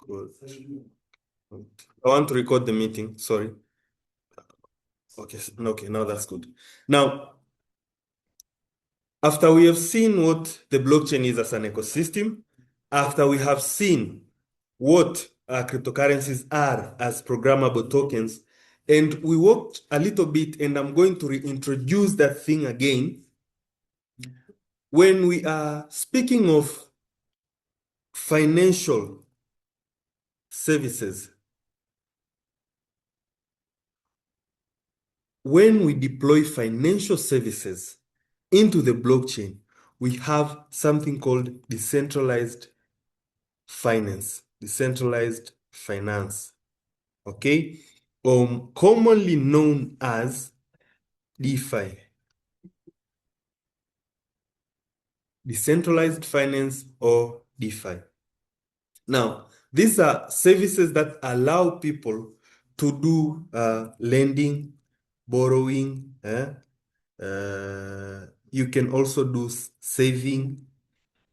Good. I want to record the meeting. Sorry. Okay. Okay. Now that's good. Now, after we have seen what the blockchain is as an ecosystem, after we have seen what cryptocurrencies are as programmable tokens, and we walked a little bit, and I'm going to reintroduce that thing again. When we are speaking of financial services, when we deploy financial services into the blockchain, we have something called decentralized finance, decentralized finance, okay? Commonly known as DeFi, decentralized finance or DeFi. Now, these are services that allow people to do lending, borrowing. You can also do saving.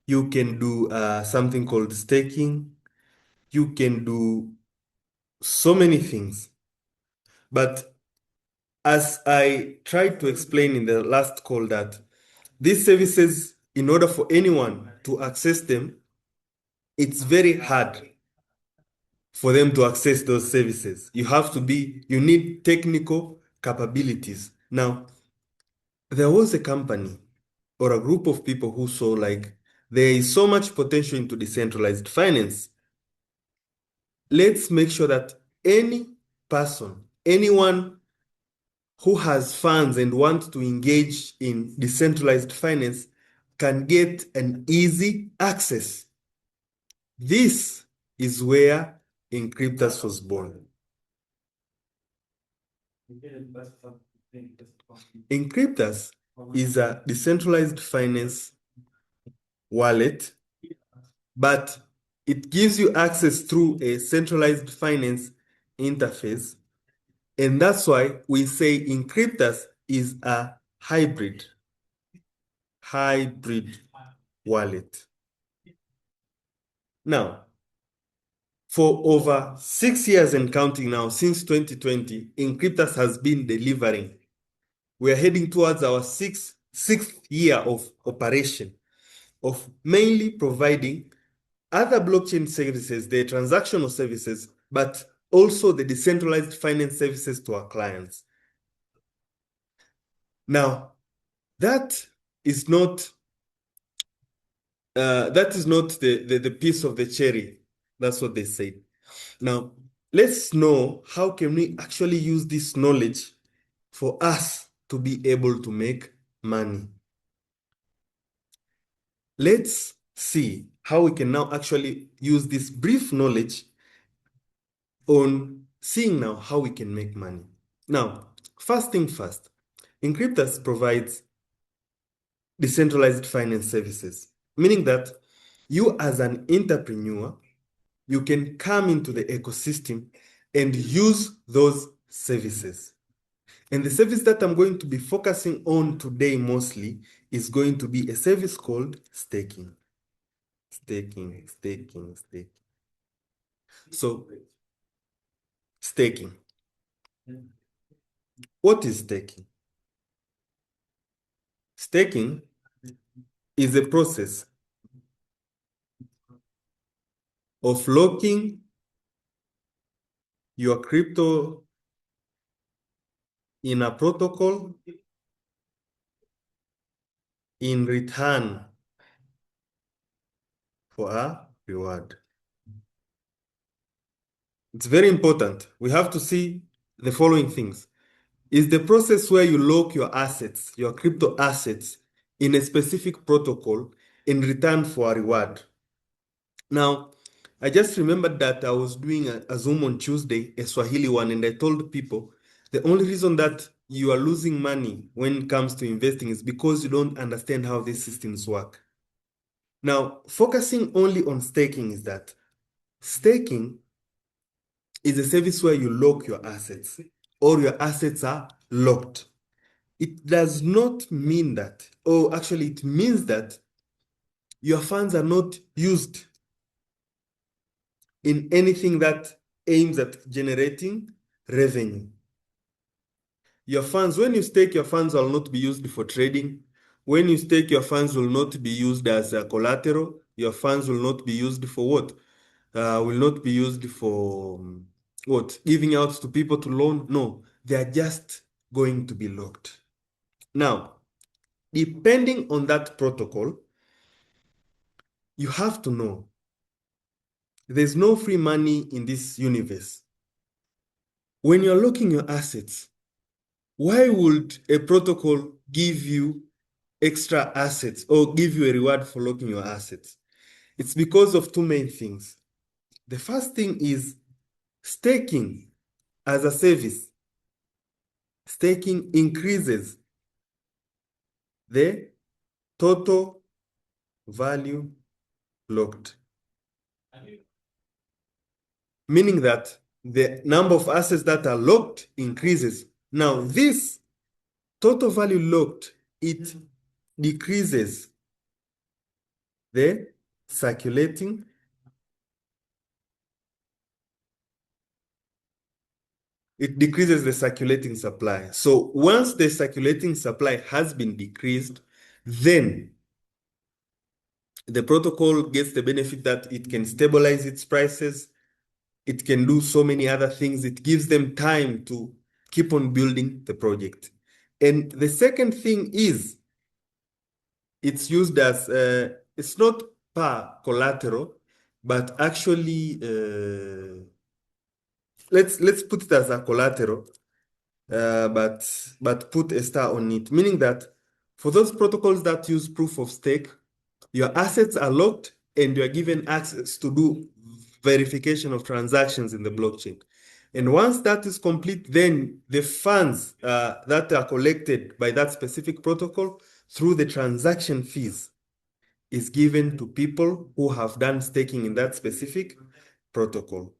You can do something called staking. You can do so many things. But as I tried to explain in the last call, that these services, in order for anyone to access them, it's very hard for them to access those services. You need technical capabilities. Now, there was a company or a group of people who saw like there is so much potential into decentralized finance. Let's make sure that any person, anyone who has funds and wants to engage in decentralized finance can get an easy access. This is where Inkryptus was born. Inkryptus is a decentralized finance wallet, but it gives you access through a centralized finance interface. And that's why we say Inkryptus is a hybrid wallet. Now, for over 6 years and counting now, since 2020, Inkryptus has been delivering. We are heading towards our sixth year of operation, of mainly providing other blockchain services, the transactional services, but also the decentralized finance services to our clients. Now, that is not the piece of the cherry. That's what they say. Now, let's know how can we actually use this knowledge for us to be able to make money. Let's see how we can now actually use this brief knowledge on seeing now how we can make money. Now, first thing first, Inkryptus provides decentralized finance services, meaning that you as an entrepreneur, you can come into the ecosystem and use those services. And the service that I'm going to be focusing on today mostly is going to be a service called staking. Staking. So, staking. What is staking? Staking is a process of locking your crypto in a protocol in return for a reward. It's very important. We have to see the following things. Is the process where you lock your assets, your crypto assets, in a specific protocol in return for a reward. Now, I just remembered that I was doing a Zoom on Tuesday, a Swahili one, and I told people the only reason that you are losing money when it comes to investing is because you don't understand how these systems work. Now, focusing only on staking is that staking is a service where you lock your assets, or your assets are locked. It does not mean that, or actually it means that your funds are not used. in anything that aims at generating revenue. Your funds, when you stake, your funds will not be used for trading. When you stake, your funds will not be used as a collateral. Your funds will not be used for what? Will not be used for what? Giving out to people to loan? No, they are just going to be locked. Now, depending on that protocol, you have to know there's no free money in this universe. When you're locking your assets, why would a protocol give you extra assets or give you a reward for locking your assets? It's because of two main things. The first thing is staking as a service. Staking increases the total value locked, meaning that the number of assets that are locked increases. Now, this total value locked, it decreases the circulating, it decreases the circulating supply. So once the circulating supply has been decreased, then the protocol gets the benefit that it can stabilize its prices. It can do so many other things. It gives them time to keep on building the project. And the second thing is it's used as, it's not per collateral, but actually, let's put it as a collateral, but put a star on it, meaning that for those protocols that use proof of stake, your assets are locked and you are given access to do verification of transactions in the blockchain. And once that is complete, then the funds that are collected by that specific protocol through the transaction fees is given to people who have done staking in that specific protocol.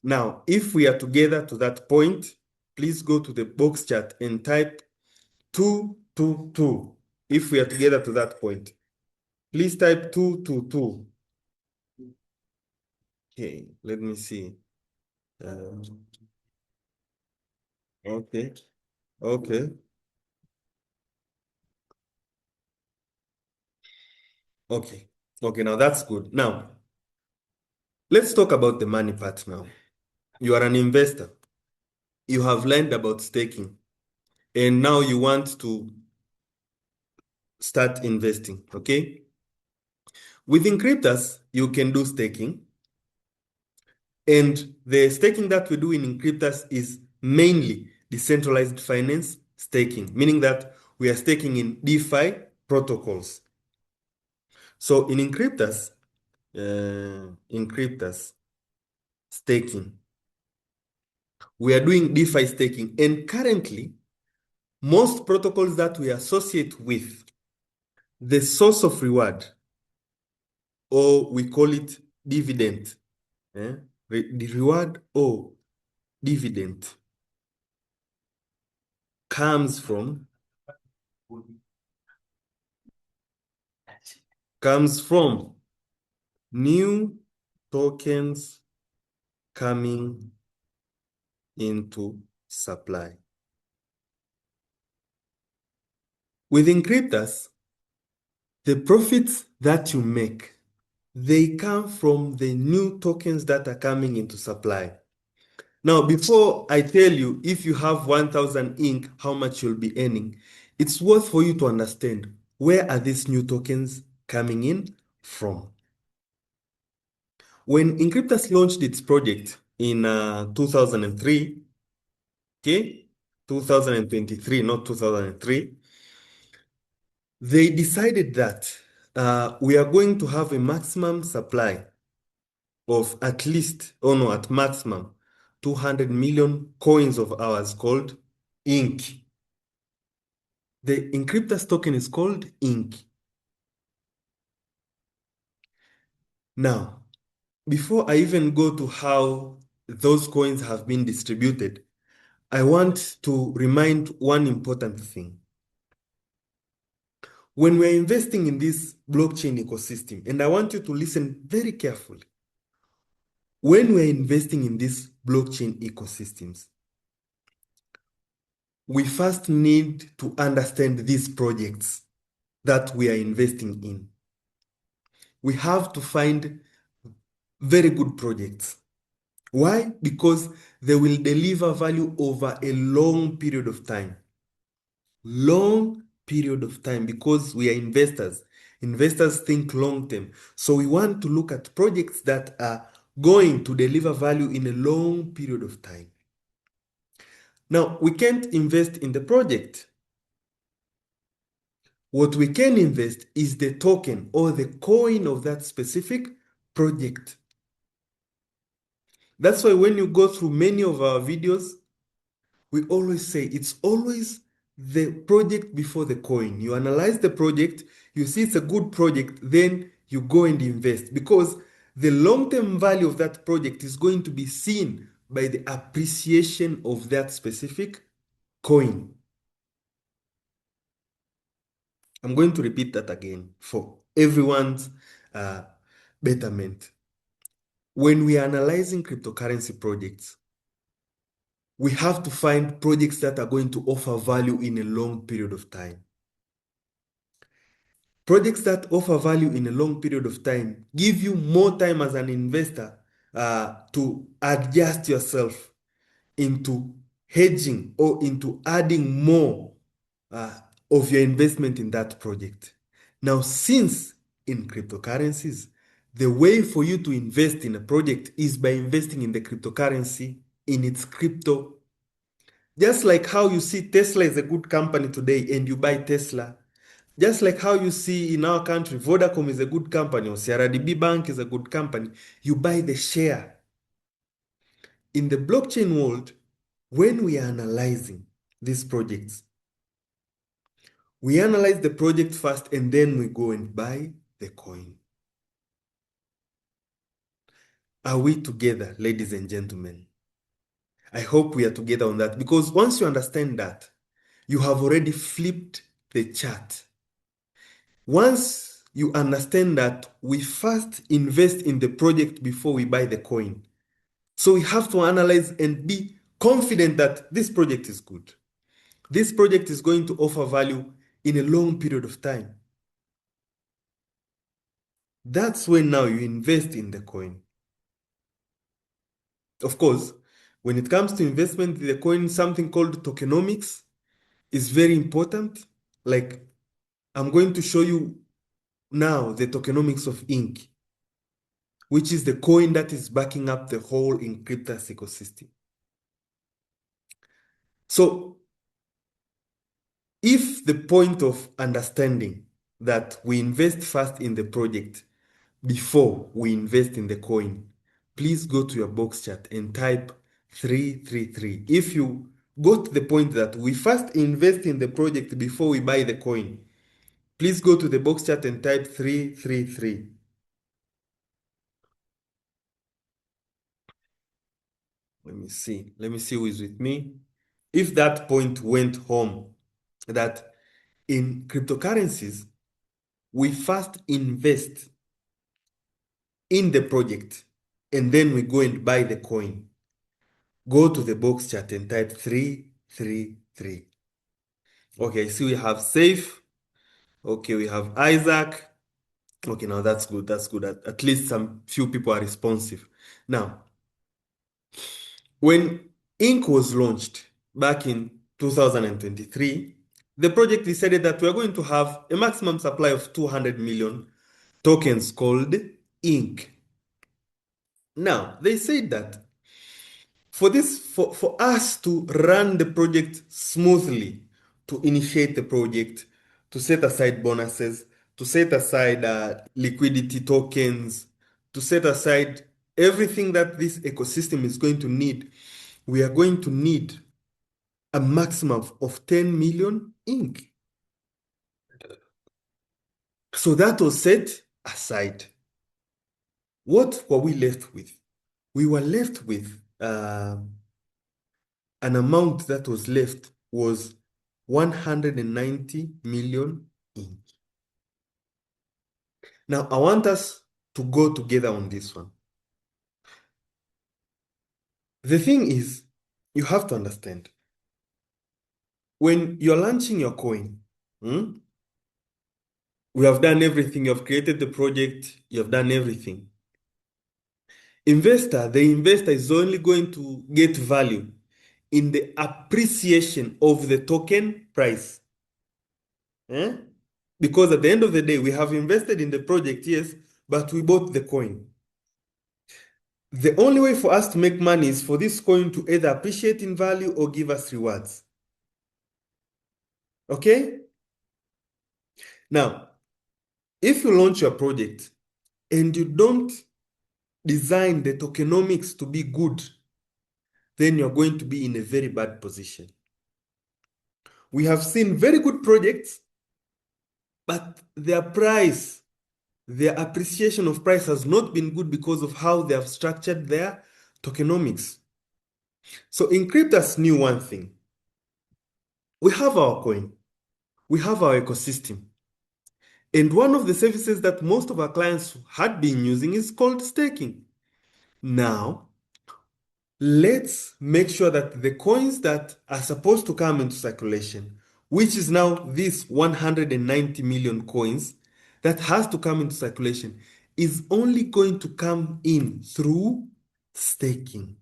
Now, if we are together to that point, please go to the box chat and type 222. If we are together to that point, please type 222. Okay, let me see. Okay, okay, okay, okay. Now that's good. Now, let's talk about the money part now. You are an investor. You have learned about staking, and now you want to start investing, okay? With Inkryptus, you can do staking. And the staking that we do in Inkryptus is mainly decentralized finance staking, meaning that we are staking in DeFi protocols. So in Inkryptus staking, we are doing DeFi staking. And currently, most protocols that we associate with the source of reward, or we call it dividend, the reward or dividend comes from new tokens coming into supply. With Inkryptus, the profits that you make, they come from the new tokens that are coming into supply. Now, before I tell you if you have 1,000 ink, how much you'll be earning, it's worth for you to understand where are these new tokens coming in from. When Inkryptus launched its project in 2003, okay, 2023, not 2003, they decided that we are going to have a maximum supply of at least, or no, at maximum, 200 million coins of ours called ink. The Inkryptus token is called ink. Now, before I even go to how those coins have been distributed, I want to remind one important thing. When we're investing in this blockchain ecosystem, and I want you to listen very carefully, when we're investing in these blockchain ecosystems, we first need to understand these projects that we are investing in. We have to find very good projects. Why? Because they will deliver value over a long period of time. Long period of time, because we are investors. Investors think long term. So we want to look at projects that are going to deliver value in a long period of time. Now, we can't invest in the project. What we can invest is the token or the coin of that specific project. That's why when you go through many of our videos, we always say it's always the project before the coin. You analyze the project, you see it's a good project, then you go and invest, because the long-term value of that project is going to be seen by the appreciation of that specific coin. I'm going to repeat that again for everyone's betterment. When we are analyzing cryptocurrency projects, we have to find projects that are going to offer value in a long period of time. Projects that offer value in a long period of time give you more time as an investor to adjust yourself into hedging or into adding more of your investment in that project. Now, since in cryptocurrencies, the way for you to invest in a project is by investing in the cryptocurrency in its crypto. Just like how you see Tesla is a good company today and you buy Tesla. Just like how you see in our country, Vodacom is a good company or CRDB Bank is a good company, you buy the share. In the blockchain world, when we are analyzing these projects, we analyze the project first and then we go and buy the coin. Are we together, ladies and gentlemen? I hope we are together on that, because once you understand that, you have already flipped the chart. Once you understand that we first invest in the project before we buy the coin. So we have to analyze and be confident that this project is good. This project is going to offer value in a long period of time. That's when now you invest in the coin. Of course, when it comes to investment in the coin, something called tokenomics is very important. Like, I'm going to show you now the tokenomics of Ink, which is the coin that is backing up the whole Inkryptus ecosystem. So, if the point of understanding that we invest first in the project before we invest in the coin, please go to your box chart and type 333. If you got the point that we first invest in the project before we buy the coin, please go to the box chart and type 333. Let me see who is with me. If that point went home, that in cryptocurrencies, we first invest in the project and then we go and buy the coin. Go to the box chart and type 333. Okay, see we have Safe. Okay, we have Isaac. Okay, now that's good. That's good. At least some few people are responsive. Now, when Ink was launched back in 2023, the project decided that we are going to have a maximum supply of 200 million tokens called Ink. Now, they said that for us to run the project smoothly, to initiate the project, to set aside bonuses, to set aside liquidity tokens, to set aside everything that this ecosystem is going to need, we are going to need a maximum of 10 million ink. So that was set aside. What were we left with? We were left with an amount that was left was 190 million ink. Now, I want us to go together on this one. The thing is, you have to understand, when you're launching your coin, we have done everything. You have created the project, you have done everything. The investor is only going to get value in the appreciation of the token price. Because at the end of the day, we have invested in the project, yes, but we bought the coin. The only way for us to make money is for this coin to either appreciate in value or give us rewards. Okay? Now, if you launch your project and you don't design the tokenomics to be good, then you're going to be in a very bad position. We have seen very good projects, but their appreciation of price has not been good because of how they have structured their tokenomics. So Inkryptus knew one thing. We have our coin, we have our ecosystem. And one of the services that most of our clients had been using is called staking. Now, let's make sure that the coins that are supposed to come into circulation, which is now this 190 million coins that has to come into circulation, is only going to come in through staking.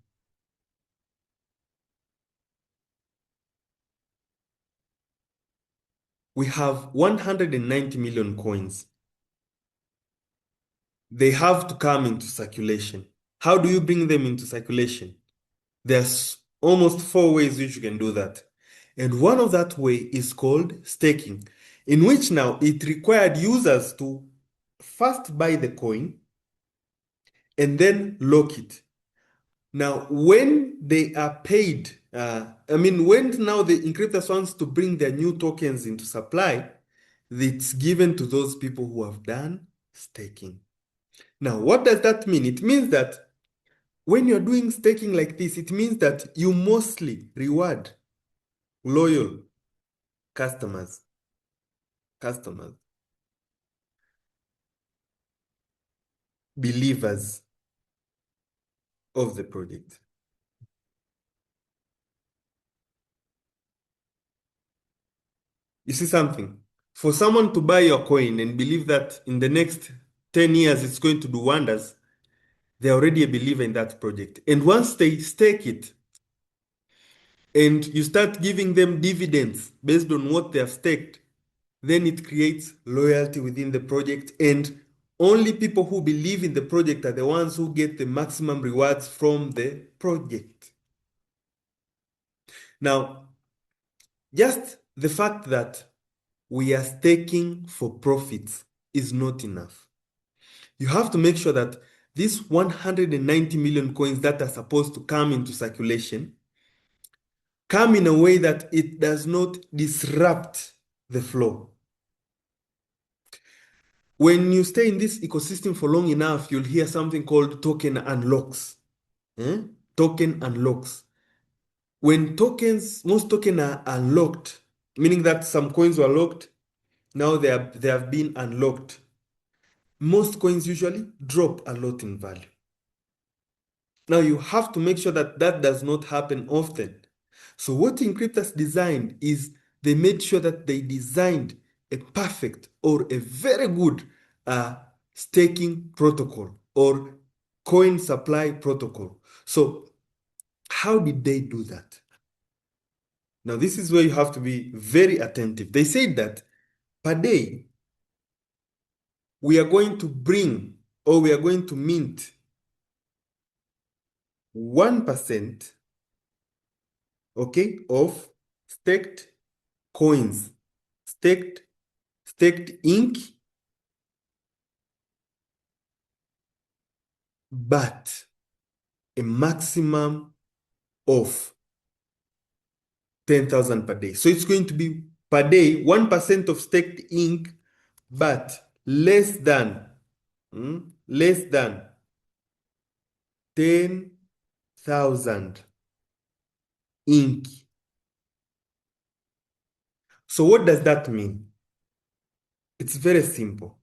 We have 190 million coins. They have to come into circulation. How do you bring them into circulation? There's almost 4 ways which you can do that. And one of that way is called staking, in which now it required users to first buy the coin and then lock it. Now, when they are paid, when now the Inkryptus wants to bring their new tokens into supply, it's given to those people who have done staking. Now, what does that mean? It means that when you're doing staking like this, it means that you mostly reward loyal customers, believers of the project. You see something? For someone to buy your coin and believe that in the next 10 years it's going to do wonders, they're already a believer in that project. And once they stake it and you start giving them dividends based on what they have staked, then it creates loyalty within the project, and only people who believe in the project are the ones who get the maximum rewards from the project. Now, just the fact that we are staking for profits is not enough. You have to make sure that these 190 million coins that are supposed to come into circulation come in a way that it does not disrupt the flow. When you stay in this ecosystem for long enough, you'll hear something called token unlocks. Token unlocks. When most tokens are unlocked, meaning that some coins were locked, now they have been unlocked. Most coins usually drop a lot in value. Now you have to make sure that that does not happen often. So what Inkryptus designed is they made sure that they designed a perfect or a very good staking protocol or coin supply protocol. So how did they do that? Now this is where you have to be very attentive. They said that per day, we are going to bring or we are going to mint 1%, okay, of staked coins, staked ink, but a maximum of 10,000 per day. So it's going to be per day 1% of staked ink, but less than 10,000 ink. So what does that mean? It's very simple.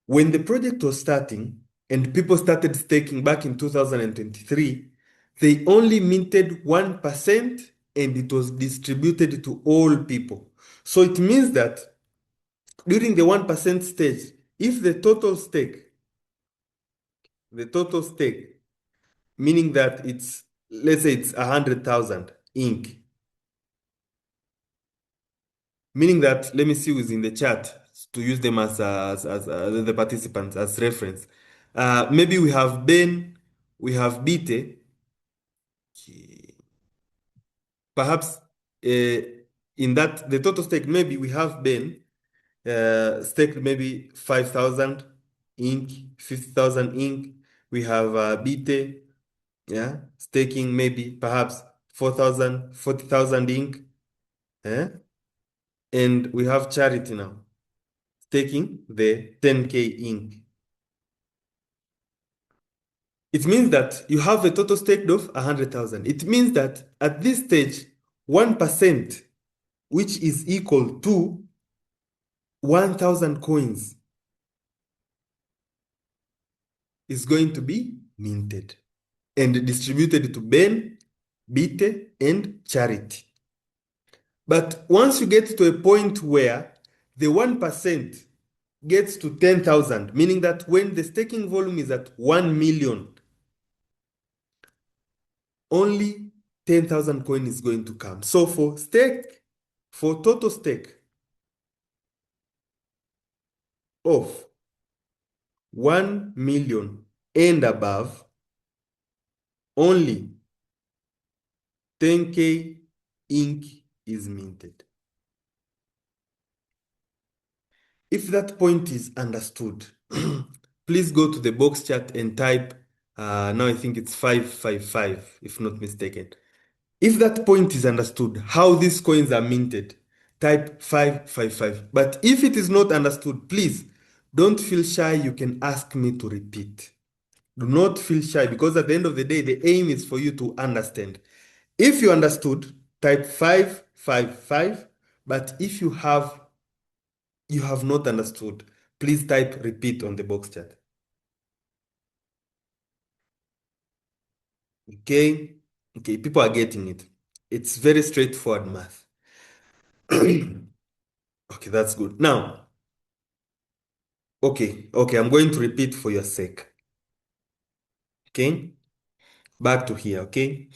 When the project was starting, and people started staking back in 2023, they only minted 1% and it was distributed to all people. So it means that during the 1% stage, if the total stake, meaning that it's, let's say it's 100,000 ink, meaning that, let me see who's in the chat to use them as the participants as reference. Maybe we have Ben, we have Bite. Okay. Perhaps in that, the total stake, maybe we have Ben staked maybe 5,000 ink, 50,000 ink. We have Bite, yeah, staking maybe perhaps 4,000, 40,000 ink. Eh? And we have Charity now staking the 10K ink. It means that you have a total stake of 100,000. It means that at this stage, 1%, which is equal to 1,000 coins, is going to be minted and distributed to Ben, Bite, and Charity. But once you get to a point where the 1% gets to 10,000, meaning that when the staking volume is at 1 million, only 10,000 coin is going to come. So for total stake of 1 million and above, only 10K ink is minted. If that point is understood, please go to the box chat and type, now I think it's 555, if not mistaken. If that point is understood, how these coins are minted, type 555. But if it is not understood, please don't feel shy. You can ask me to repeat. Do not feel shy, because at the end of the day, the aim is for you to understand. If you understood, type 555. But if you have not understood, please type repeat on the box chat. Okay? Okay, people are getting it. It's very straightforward math. Okay, that's good. Now, okay, I'm going to repeat for your sake. Okay? Back to here, okay?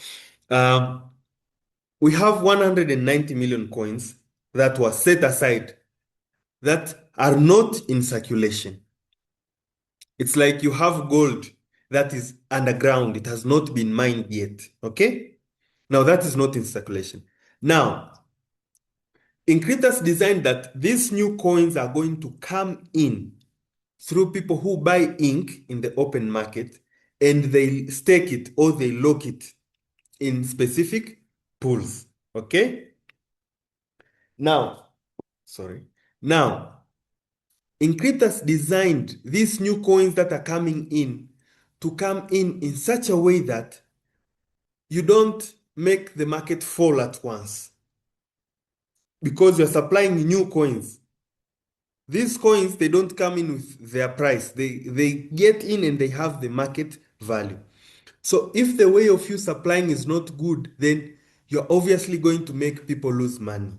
We have 190 million coins that were set aside that are not in circulation. It's like you have gold that is underground. It has not been mined yet, okay? Now, that is not in circulation. Now, Inkryptus designed that these new coins are going to come in through people who buy ink in the open market, and they stake it or they lock it in specific pools, okay? Now, Inkryptus designed these new coins that are coming in to come in such a way that you don't make the market fall at once, because you're supplying new coins. These coins, they don't come in with their price. They get in and they have the market value. So if the way of you supplying is not good, then you're obviously going to make people lose money,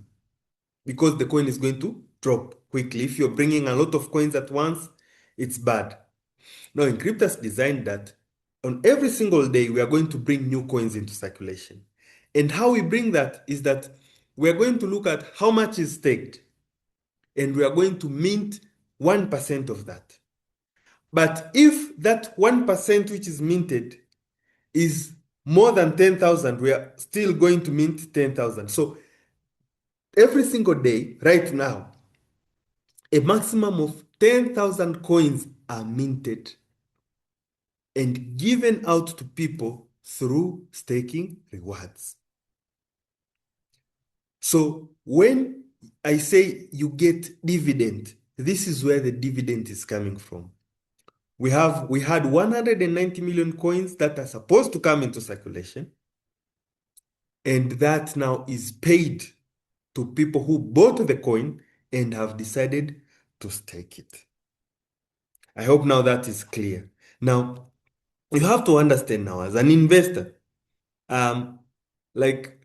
because the coin is going to drop quickly. If you're bringing a lot of coins at once, it's bad. Now, Inkryptus designed that on every single day, we are going to bring new coins into circulation. And how we bring that is that we are going to look at how much is staked, and we are going to mint 1% of that. But if that 1% which is minted is more than 10,000, we are still going to mint 10,000. So every single day, right now, a maximum of 10,000 coins are minted and given out to people through staking rewards. So when I say you get dividend, this is where the dividend is coming from. We had 190 million coins that are supposed to come into circulation, and that now is paid to people who bought the coin and have decided to stake it. I hope now that is clear. Now, you have to understand now as an investor, um, like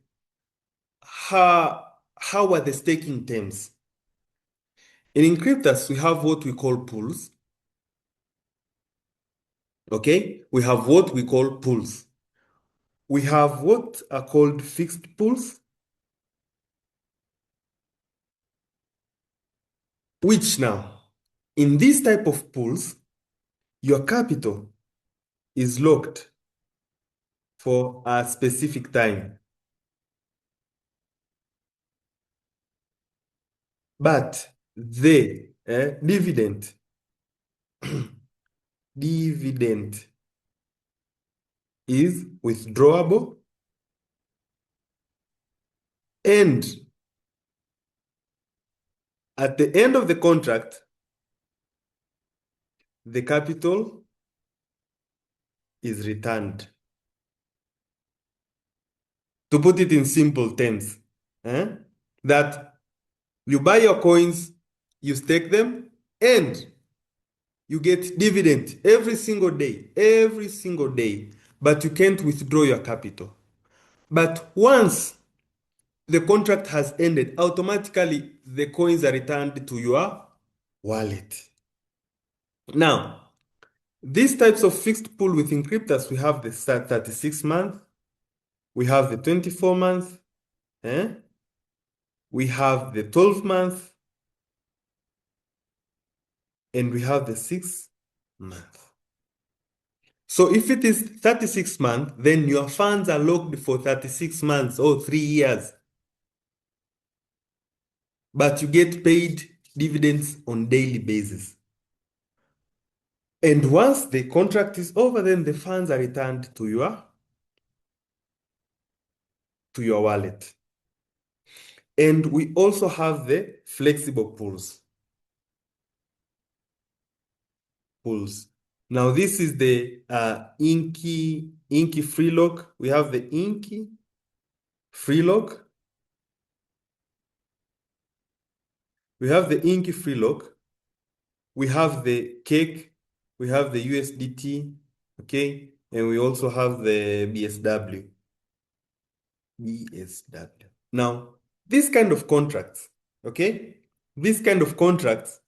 how are the staking terms? In Inkryptus, we have what we call pools. Okay, we have what we call pools. We have what are called fixed pools, which now, in this type of pools, your capital is locked for a specific time. But the dividend is withdrawable, and at the end of the contract, the capital is returned. To put it in simple terms, that you buy your coins, you stake them, and you get dividend every single day, but you can't withdraw your capital. But once the contract has ended, automatically the coins are returned to your wallet. Now, these types of fixed pool with Inkryptus, we have the 36 month, we have the 24 month, we have the 12 month, and we have the 6 month. So if it is 36 months, then your funds are locked for 36 months or 3 years. But you get paid dividends on daily basis. And once the contract is over, then the funds are returned to your wallet. And we also have the flexible pools. Now this is the Inky free lock. We have the Inky free lock. We have the Inky free lock. We have the cake. We have the USDT. Okay. And we also have the BSW. Now, this kind of contracts, okay? This kind of contracts,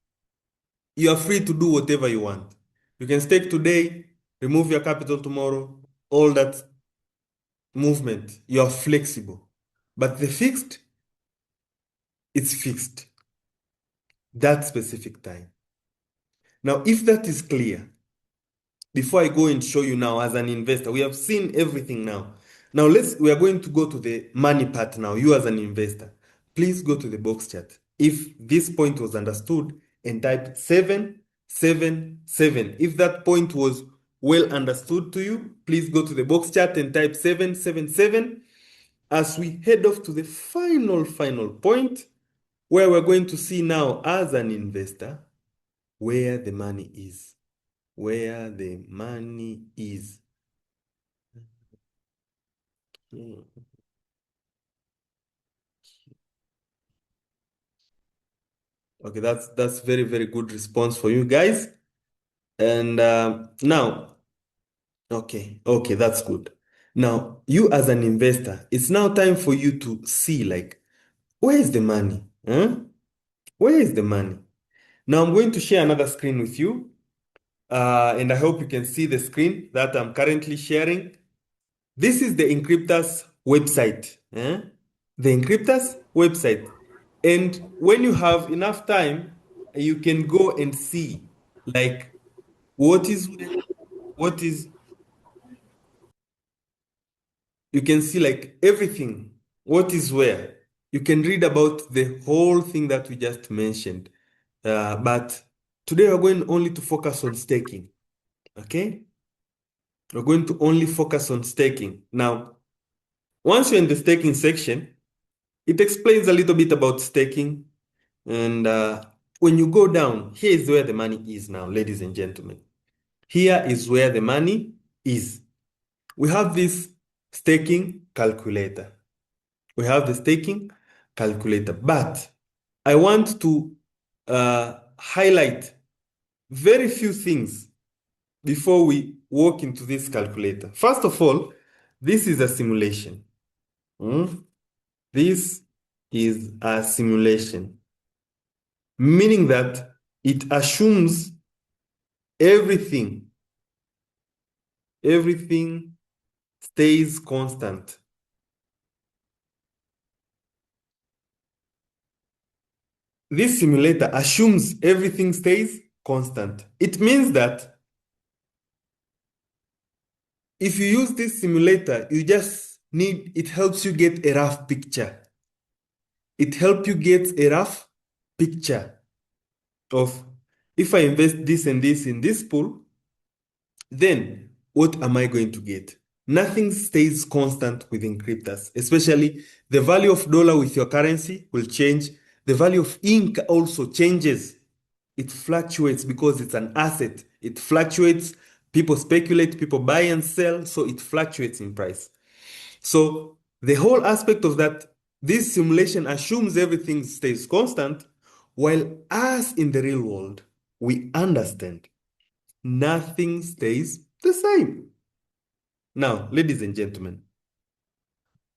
you are free to do whatever you want. You can stake today, remove your capital tomorrow, all that movement. You are flexible. But the fixed, it's fixed. That specific time. Now, if that is clear, before I go and show you now as an investor, we have seen everything now. Now we are going to go to the money part now. You as an investor, please go to the box chat. If this point was understood, and type 777. If that point was well understood to you, please go to the box chat and type 777 as we head off to the final point where we're going to see now as an investor where the money is. Where the money is. Okay, that's very, very good response for you guys. And now, okay, that's good. Now, you as an investor, it's now time for you to see like, where is the money? Where is the money? Now I'm going to share another screen with you. And I hope you can see the screen that I'm currently sharing. This is the Inkryptus website. The Inkryptus website. And when you have enough time, you can go and see like what is you can see like everything, what is where. You can read about the whole thing that we just mentioned. But today we're going only to focus on staking. Okay? We're going to only focus on staking. Now, once you're in the staking section, it explains a little bit about staking. And when you go down, here is where the money is now, ladies and gentlemen. Here is where the money is. We have this staking calculator. We have the staking calculator. But I want to highlight very few things before we walk into this calculator. First of all, this is a simulation. This is a simulation, meaning that it assumes everything stays constant. This simulator assumes everything stays constant. It means that if you use this simulator, it helps you get a rough picture. It helps you get a rough picture of, if I invest this and this in this pool, then what am I going to get? Nothing stays constant with Inkryptus, especially the value of dollar with your currency will change. The value of ink also changes. It fluctuates because it's an asset. It fluctuates. People speculate, people buy and sell, so it fluctuates in price. So the whole aspect of that, this simulation assumes everything stays constant, while us in the real world, we understand nothing stays the same. Now, ladies and gentlemen,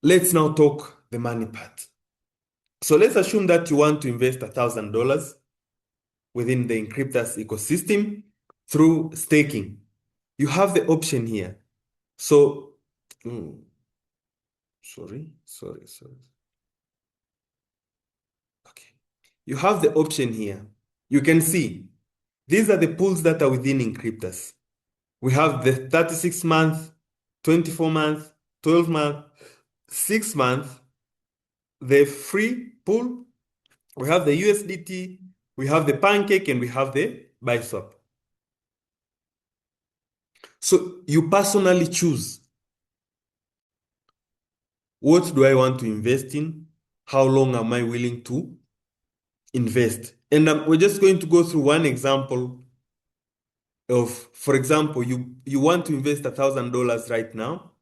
let's now talk the money part. So let's assume that you want to invest $1,000 within the Inkryptus ecosystem through staking. You have the option here. So, sorry. Okay. You have the option here. You can see these are the pools that are within Inkryptus. We have the 36-month, 24-month, 12-month, 6-month, the free pool. We have the USDT, we have the Pancake, and we have the BuySwap. So you personally choose, what do I want to invest in? How long am I willing to invest? And we're just going to go through one example of, for example, you want to invest $1,000 right now.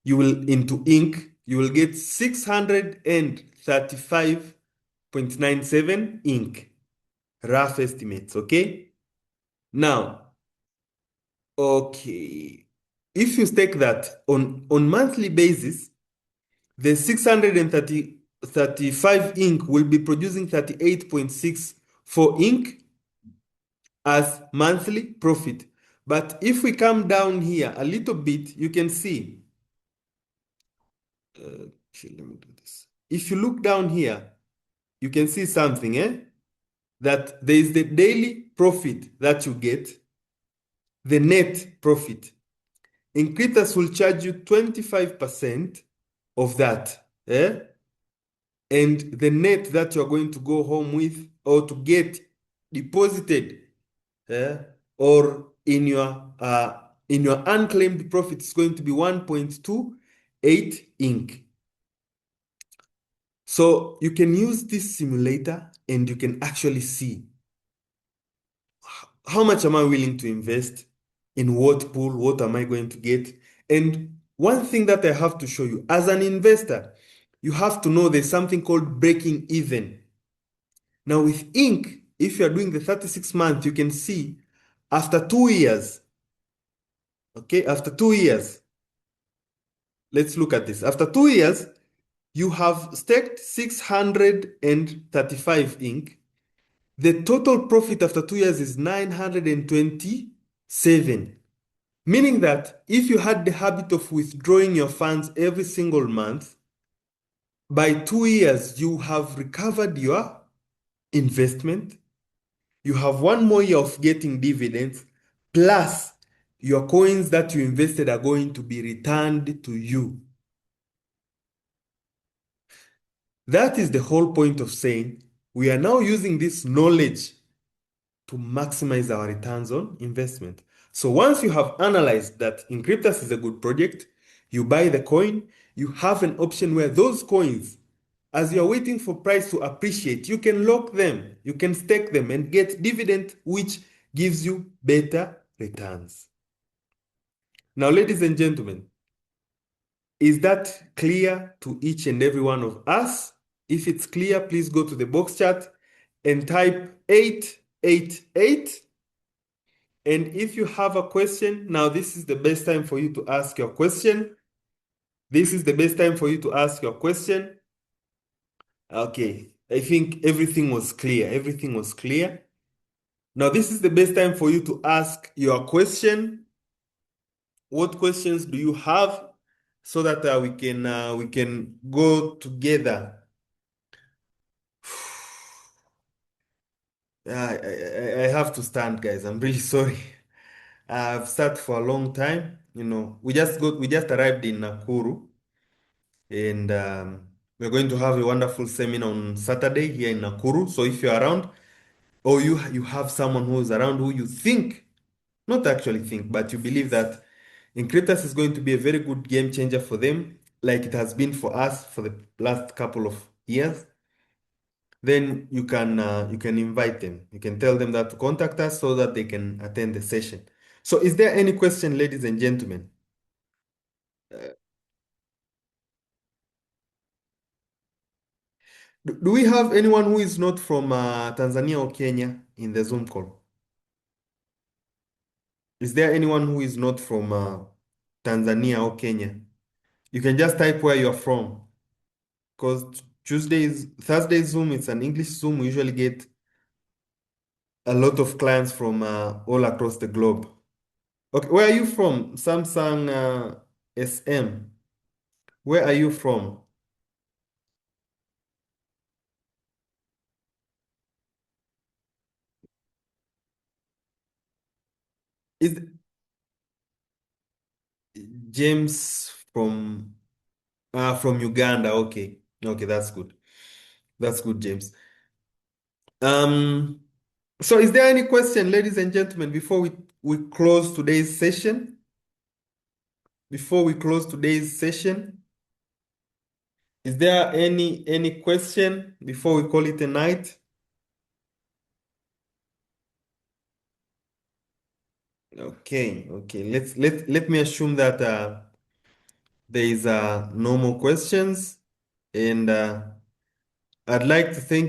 You will into Ink, you will get 635.97 Ink. Rough estimates, okay? Now, okay, if you stake that on monthly basis, the 635 Ink will be producing 38.64 Ink as monthly profit. But if we come down here a little bit, you can see, actually, let me do this. If you look down here, you can see something, that there is the daily profit that you get, the net profit. Inkryptus will charge you 25% of that, and the net that you're going to go home with or to get deposited, or in your unclaimed profit is going to be 1.28 Ink. So you can use this simulator and you can actually see how much am I willing to invest in what pool, what am I going to get? And one thing that I have to show you, as an investor, you have to know there's something called breaking even. Now with Ink, if you're doing the 36 months, you can see after 2 years, okay, after 2 years, let's look at this. After 2 years, you have staked 635 Ink. The total profit after 2 years is 927. Meaning that if you had the habit of withdrawing your funds every single month, by 2 years, you have recovered your investment. You have 1 more year of getting dividends, plus your coins that you invested are going to be returned to you. That is the whole point of saying we are now using this knowledge to maximize our returns on investment. So once you have analyzed that Inkryptus is a good project, you buy the coin, you have an option where those coins, as you're waiting for price to appreciate, you can lock them, you can stake them and get dividend, which gives you better returns. Now, ladies and gentlemen, is that clear to each and every one of us? If it's clear, please go to the box chat and type 888 And if you have a question, now this is the best time for you to ask your question. This is the best time for you to ask your question. Okay, I think everything was clear. Everything was clear. Now, this is the best time for you to ask your question. What questions do you have so that we can go together? I have to stand, guys. I'm really sorry. I've sat for a long time. We just arrived in Nakuru, and we're going to have a wonderful seminar on Saturday here in Nakuru. So if you're around, or you have someone who is around who you think, not actually think, but you believe that Inkryptus is going to be a very good game changer for them, like it has been for us for the last couple of years, then you can invite them. You can tell them that to contact us so that they can attend the session. So is there any question, ladies and gentlemen? Do we have anyone who is not from Tanzania or Kenya in the Zoom call? Is there anyone who is not from Tanzania or Kenya? You can just type where you're from. Because Thursday Zoom, it's an English Zoom. We usually get a lot of clients from all across the globe. Okay, where are you from? Samsung SM. Where are you from? Is James from Uganda? Okay, okay, that's good. That's good, James. Um, so is there any question, ladies and gentlemen, before we close today's session? Before we close today's session, is there any question before we call it a night? Okay, okay. Let me assume that there is no more questions, and I'd like to thank